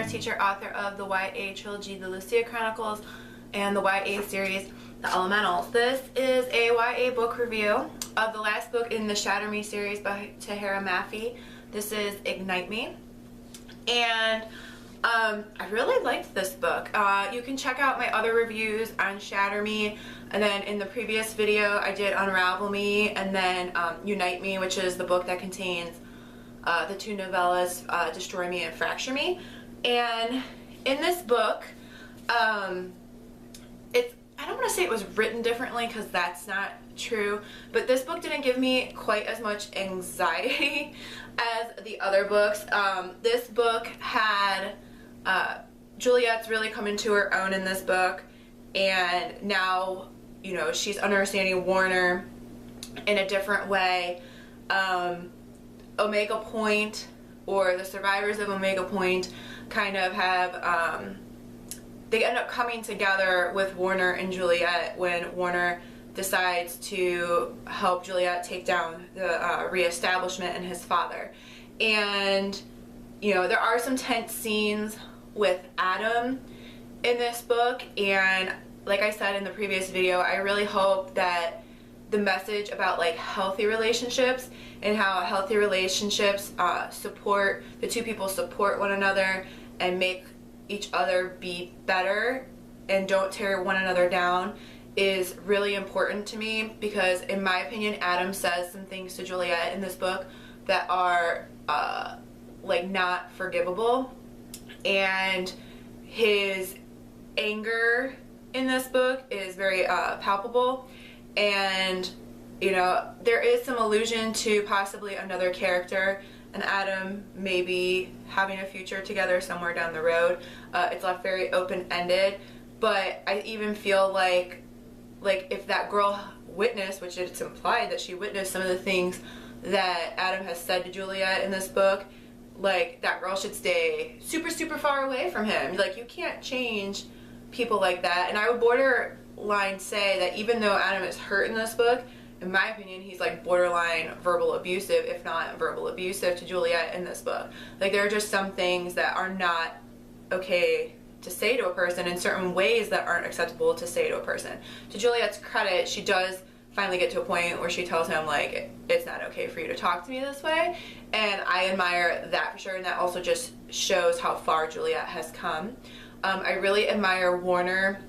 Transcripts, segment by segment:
teacher, author of the YA trilogy, The Lucia Chronicles, and the YA series, The Elementals. This is a YA book review of the last book in the Shatter Me series by Tahereh Mafi. This is Ignite Me. And I really liked this book. You can check out my other reviews on Shatter Me, and then in the previous video I did Unravel Me, and then Unite Me, which is the book that contains the two novellas, Destroy Me and Fracture Me. And in this book, I don't want to say it was written differently because that's not true, but this book didn't give me quite as much anxiety as the other books. This book had Juliette's really come into her own in this book, and now, you know, she's understanding Warner in a different way. Omega Point, or the survivors of Omega Point, kind of have they end up coming together with Warner and Juliette when Warner decides to help Juliette take down the reestablishment and his father. And, you know, there are some tense scenes with Adam in this book, and like I said in the previous video, I really hope that the message about like healthy relationships and how healthy relationships support, the two people support one another and make each other be better and don't tear one another down, is really important to me, because in my opinion Adam says some things to Juliette in this book that are like not forgivable, and his anger in this book is very palpable. And, you know, there is some allusion to possibly another character and Adam maybe having a future together somewhere down the road. It's left very open-ended, but I even feel like if that girl witnessed, which it's implied that she witnessed some of the things that Adam has said to Juliette in this book, like, that girl should stay super, super far away from him. Like, you can't change people like that. And I would borderline say that even though Adam is hurt in this book, in my opinion, he's like borderline verbal abusive, if not verbal abusive, to Juliette in this book. Like, there are just some things that are not okay to say to a person, in certain ways that aren't acceptable to say to a person. To Juliette's credit, she does finally get to a point where she tells him, like, it's not okay for you to talk to me this way, and I admire that for sure, and that also just shows how far Juliette has come. I really admire Warner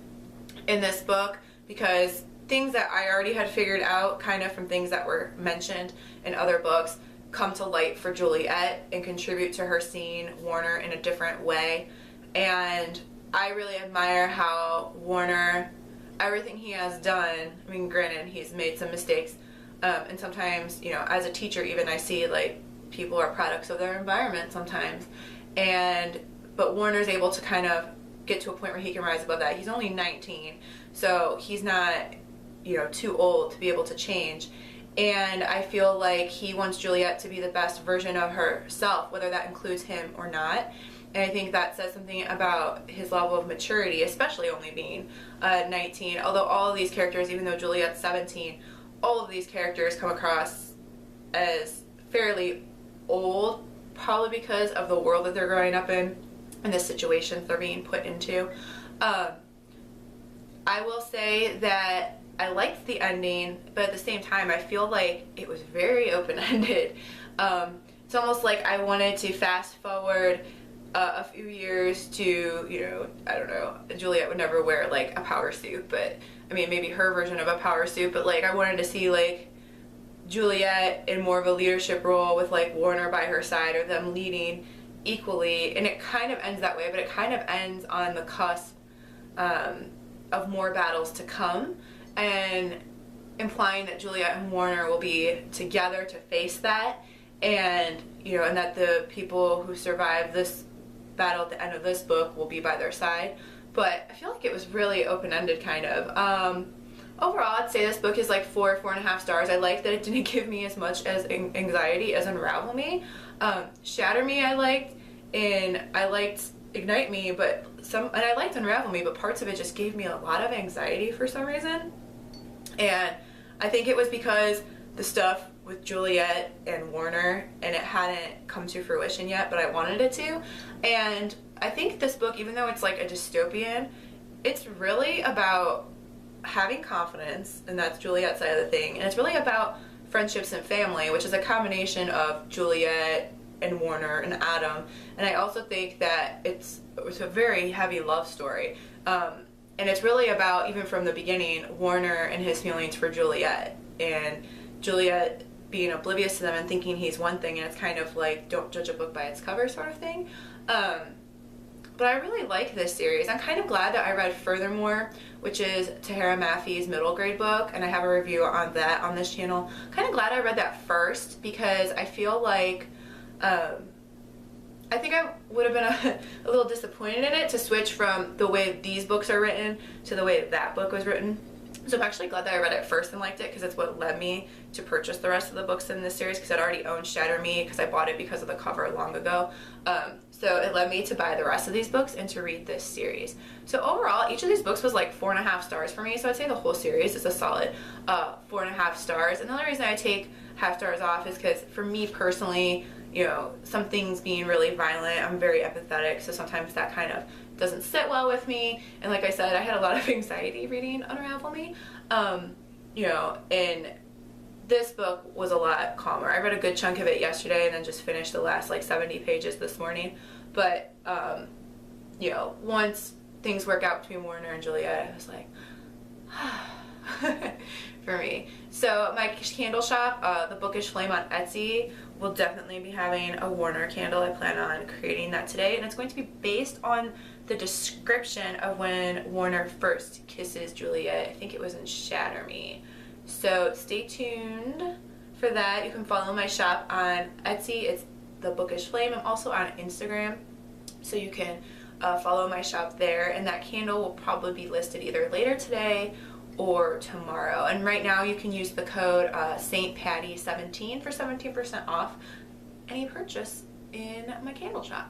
in this book, because things that I already had figured out kind of from things that were mentioned in other books come to light for Juliette and contribute to her seeing Warner in a different way. And I really admire how Warner, everything he has done, I mean, granted, he's made some mistakes, and sometimes, you know, as a teacher even, I see like people are products of their environment sometimes, but Warner's able to kind of get to a point where he can rise above that. He's only 19, so he's not, you know, too old to be able to change. And I feel like he wants Juliette to be the best version of herself, whether that includes him or not. And I think that says something about his level of maturity, especially only being 19. Although all of these characters, even though Juliette's 17, all of these characters come across as fairly old, probably because of the world that they're growing up in and the situations they're being put into. I will say that I liked the ending, but at the same time I feel like it was very open-ended. It's almost like I wanted to fast forward a few years to, you know, I don't know, Juliette would never wear like a power suit, but I mean maybe her version of a power suit, but like I wanted to see like Juliette in more of a leadership role with like Warner by her side, or them leading equally. And it kind of ends that way, but it kind of ends on the cusp of more battles to come, and implying that Juliette and Warner will be together to face that, and, you know, and that the people who survive this battle at the end of this book will be by their side. But I feel like it was really open-ended, kind of. Overall, I'd say this book is like 4.5 stars. I like that it didn't give me as much as anxiety as Unravel Me. Shatter Me I liked, and I liked Ignite Me, and I liked Unravel Me, but parts of it just gave me a lot of anxiety for some reason. And I think it was because the stuff with Juliette and Warner, and it hadn't come to fruition yet, but I wanted it to. And I think this book, even though it's like a dystopian, it's really about having confidence, and that's Juliette's side of the thing, and it's really about friendships and family, which is a combination of Juliette and Warner and Adam. And I also think that it's a very heavy love story, and it's really about, even from the beginning, Warner and his feelings for Juliette, and Juliette being oblivious to them and thinking he's one thing, and it's kind of like, don't judge a book by its cover sort of thing. But I really like this series. I'm kind of glad that I read Furthermore, which is Tahereh Mafi's middle grade book, and I have a review on that on this channel. Kind of glad I read that first, because I feel like I think I would have been a little disappointed in it to switch from the way these books are written to the way that book was written. So I'm actually glad that I read it first and liked it, because it's what led me to purchase the rest of the books in this series, because I'd already owned Shatter Me, because I bought it because of the cover long ago. So it led me to buy the rest of these books and to read this series. So overall, each of these books was like 4.5 stars for me, so I'd say the whole series is a solid 4.5 stars. And the only reason I take half stars off is because, for me personally, you know, some things being really violent, I'm very empathetic, so sometimes that kind of doesn't sit well with me. And like I said, I had a lot of anxiety reading Unravel Me, you know, and this book was a lot calmer. I read a good chunk of it yesterday and then just finished the last like 70 pages this morning. But you know, once things work out between Warner and Juliette, I was like, for me. So my candle shop, the Bookish Flame on Etsy, will definitely be having a Warner candle. I plan on creating that today, and it's going to be based on the description of when Warner first kisses Juliette. I think it was in Shatter Me. So stay tuned for that. You can follow my shop on Etsy. It's the Bookish Flame. I'm also on Instagram, so you can follow my shop there, and that candle will probably be listed either later today or tomorrow. And right now you can use the code St. Patty 17 for 17% off any purchase in my candle shop.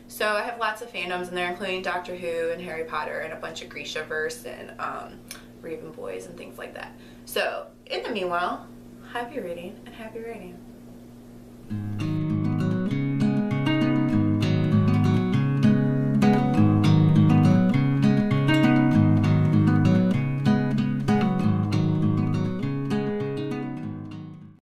So I have lots of fandoms in there, including Doctor Who and Harry Potter and a bunch of Grishaverse and Raven Boys and things like that. So in the meanwhile, happy reading and happy writing.